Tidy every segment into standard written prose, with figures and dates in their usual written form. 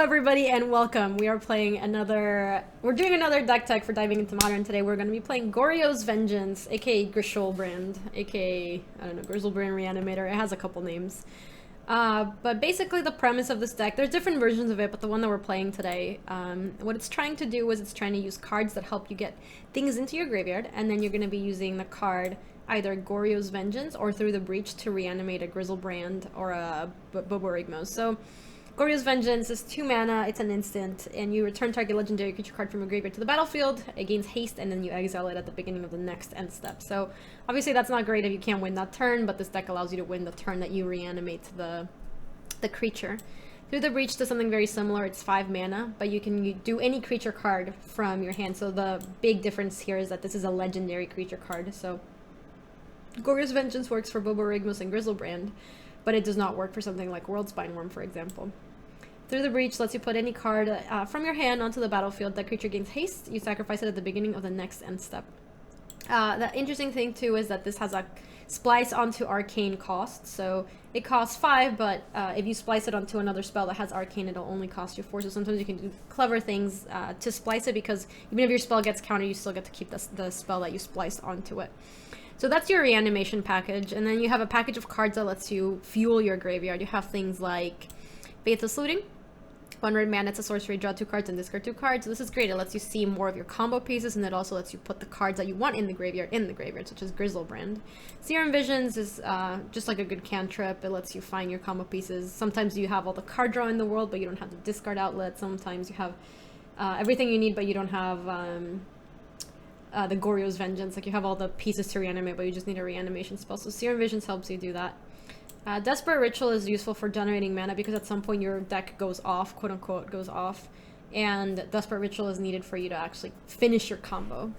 Everybody and welcome. We're doing another deck tech for diving into Modern. Today we're going to be playing Goryo's Vengeance, aka Grishoalbrand, aka, I don't know, Grizzlebrand Reanimator. It has a couple names. But basically the premise of this deck, there's different versions of it, but the one that we're playing today, what it's trying to do is it's trying to use cards that help you get things into your graveyard, and then you're going to be using the card either Goryo's Vengeance or Through the Breach to reanimate a Grizzlebrand or a Boborigmos. So Goryo's Vengeance is 2 mana, it's an instant, and you return target legendary creature card from your graveyard to the battlefield. It gains haste, and then you exile it at the beginning of the next end step. So obviously that's not great if you can't win that turn, but this deck allows you to win the turn that you reanimate the creature. Through the Breach does something very similar. It's 5 mana, but you can do any creature card from your hand. So the big difference here is that this is a legendary creature card. So Goryo's Vengeance works for Boborigmos and Grizzlebrand, but it does not work for something like Worldspine Worm, for example. Through the Breach lets you put any card from your hand onto the battlefield. That creature gains haste. You sacrifice it at the beginning of the next end step. The interesting thing too is that this has a splice onto arcane cost. So it costs 5, but if you splice it onto another spell that has arcane, it'll only cost you 4. So sometimes you can do clever things to splice it, because even if your spell gets countered, you still get to keep the spell that you spliced onto it. So that's your reanimation package, and then you have a package of cards that lets you fuel your graveyard. You have things like Faithless Looting. 1 red mana, it's a sorcery, draw 2 cards and discard 2 cards. So this is great. It lets you see more of your combo pieces, and it also lets you put the cards that you want in the graveyard, such as Grizzlebrand. Serum Visions is just like a good cantrip. It lets you find your combo pieces. Sometimes you have all the card draw in the world, but you don't have the discard outlet. Sometimes you have everything you need, but you don't have the Goryo's Vengeance. Like, you have all the pieces to reanimate, but you just need a reanimation spell. So Serum Visions helps you do that. Desperate Ritual is useful for generating mana, because at some point your deck goes off, quote unquote, goes off, and Desperate Ritual is needed for you to actually finish your combo.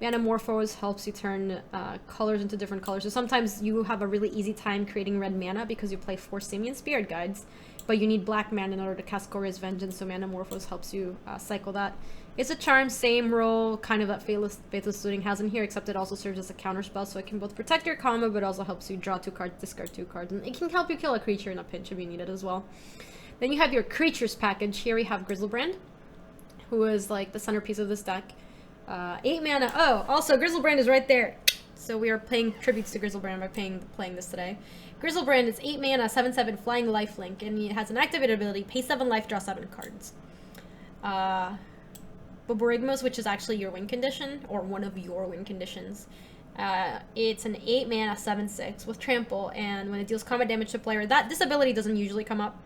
Manamorphose helps you turn colors into different colors. So sometimes you have a really easy time creating red mana because you play 4 Simian Spirit Guides, but you need black mana in order to cast Goryo's Vengeance, so Manamorphose helps you cycle that. It's a charm, same role kind of that Faithless Looting has in here, except it also serves as a counter spell, so it can both protect your combo, but also helps you draw 2 cards, discard 2 cards, and it can help you kill a creature in a pinch if you need it as well. Then you have your creatures package. Here we have Grizzlebrand, who is like the centerpiece of this deck. 8 mana. Oh, also Grizzlebrand is right there. So we are paying tributes to Grizzlebrand by playing this today. Grizzlebrand is 8 mana, 7/7 flying lifelink, and it has an activated ability: pay 7 life, draw 7 cards. Boborigmos, which is actually your win condition, or one of your win conditions. It's an 8 mana 7/6 with trample, and when it deals combat damage to a player, this ability doesn't usually come up.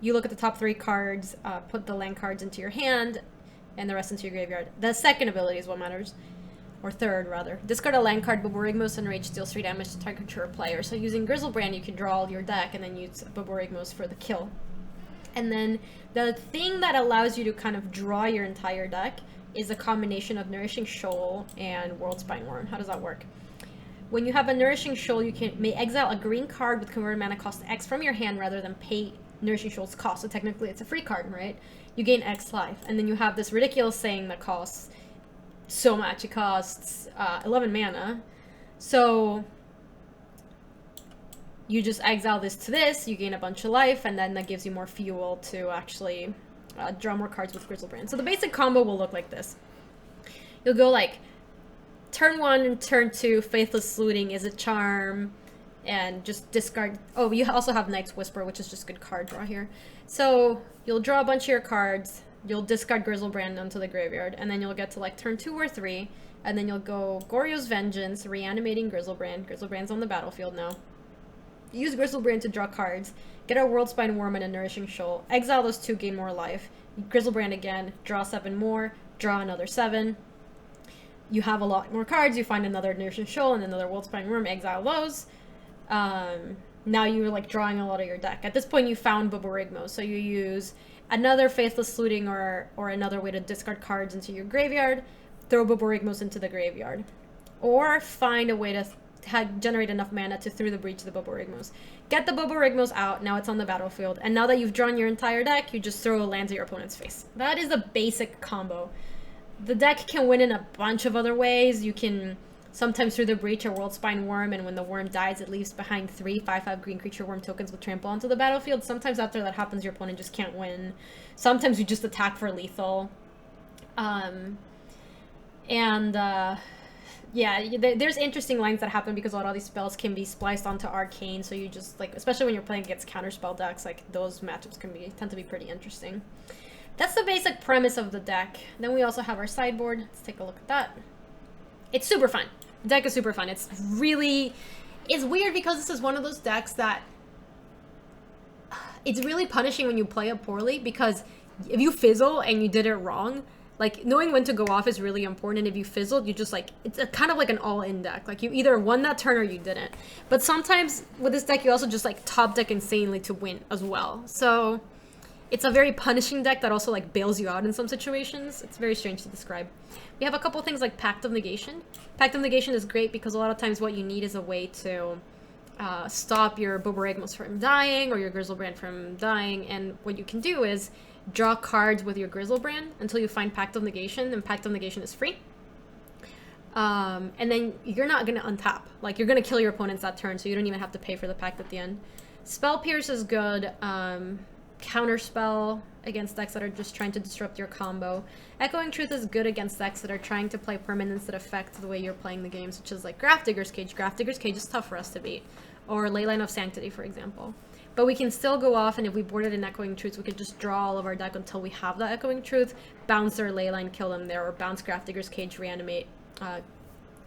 You look at the top 3 cards, put the land cards into your hand, and the rest into your graveyard. The second ability is what matters. Or third, rather. Discard a land card. Boborigmos Enraged deals 3 damage to target your player. So using Grizzlebrand, you can draw all your deck and then use Boborigmos for the kill. And then the thing that allows you to kind of draw your entire deck is a combination of Nourishing Shoal and Worldspine Worm. How does that work? When you have a Nourishing Shoal, you may exile a green card with converted mana cost X from your hand rather than pay Nourishing Shoal's cost. So technically it's a free card, right? You gain X life. And then you have this ridiculous saying that costs so much. It costs 11 mana. So you just exile this to this, you gain a bunch of life, and then that gives you more fuel to actually draw more cards with Grizzlebrand. So the basic combo will look like this. You'll go like turn 1 and turn 2, Faithless Looting is a charm, and just discard. Oh, you also have Night's Whisper, which is just good card draw here. So you'll draw a bunch of your cards, you'll discard Grizzlebrand onto the graveyard, and then you'll get to like turn 2 or 3, and then you'll go Goryo's Vengeance, reanimating Grizzlebrand. Grizzlebrand's on the battlefield now. Use Grizzlebrand to draw cards, get a Worldspine Worm and a Nourishing Shoal, exile those 2, gain more life, Grizzlebrand again, draw 7 more, draw another 7. You have a lot more cards, you find another Nourishing Shoal and another Worldspine Worm, exile those. Now you're like drawing a lot of your deck. At this point you found Boborigmos, so you use another Faithless Looting or another way to discard cards into your graveyard, throw Boborigmos into the graveyard. Or find a way to generate enough mana to Through the Breach the Boborigmos. Get the Boborigmos out, now it's on the battlefield, and now that you've drawn your entire deck, you just throw a land at your opponent's face. That is a basic combo. The deck can win in a bunch of other ways. You can Sometimes through the breach, a world spine worm, and when the worm dies, it leaves behind 3 5/5 green creature worm tokens with trample onto the battlefield. Sometimes after that happens, your opponent just can't win. Sometimes you just attack for lethal. Yeah, there's interesting lines that happen because a lot of these spells can be spliced onto arcane, so you just, like, especially when you're playing against counterspell decks, like, those matchups tend to be pretty interesting. That's the basic premise of the deck. Then we also have our sideboard. Let's take a look at that. It's super fun. The deck is super fun. It's weird because this is one of those decks that it's really punishing when you play it poorly, because if you fizzle and you did it wrong, like, knowing when to go off is really important, and if you fizzled, you just, like, it's kind of like an all-in deck. Like, you either won that turn or you didn't. But sometimes with this deck, you also just, like, top deck insanely to win as well. So it's a very punishing deck that also, like, bails you out in some situations. It's very strange to describe. We have a couple things like Pact of Negation. Pact of Negation is great because a lot of times what you need is a way to stop your Boborygmus from dying or your Grishoalbrand from dying, and what you can do is draw cards with your Grishoalbrand until you find Pact of Negation, and Pact of Negation is free. And then you're not going to untap. Like, you're going to kill your opponents that turn, so you don't even have to pay for the Pact at the end. Spell Pierce is good. Counterspell against decks that are just trying to disrupt your combo. Echoing Truth is good against decks that are trying to play permanents that affect the way you're playing the game, such as, like, Grafdigger's Cage. Grafdigger's Cage is tough for us to beat. Or Leyline of Sanctity, for example. But we can still go off, and if we boarded an Echoing Truth, we could just draw all of our deck until we have that Echoing Truth, bounce their Leyline, kill them there, or bounce Grafdigger's Cage, reanimate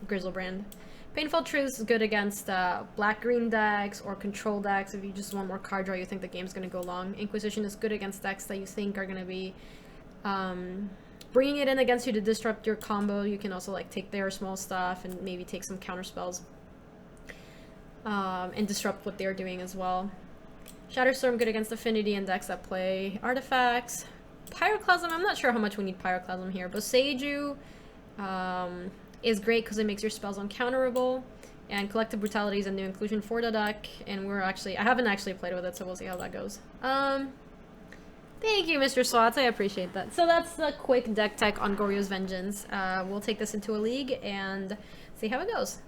Grishoalbrand. Painful Truth is good against black-green decks or control decks. If you just want more card draw, you think the game's going to go long. Inquisition is good against decks that you think are going to be bringing it in against you to disrupt your combo. You can also, like, take their small stuff and maybe take some counter spells and disrupt what they're doing as well. Shatterstorm good against Affinity and decks that play artifacts. Pyroclasm, I'm not sure how much we need Pyroclasm here, but Seiju is great because it makes your spells uncounterable, and Collective Brutality is a new inclusion for the deck, and I haven't actually played with it, so we'll see how that goes. Thank you, Mr. Swats, I appreciate that. So that's a quick deck tech on Goryo's Vengeance. We'll take this into a league and see how it goes.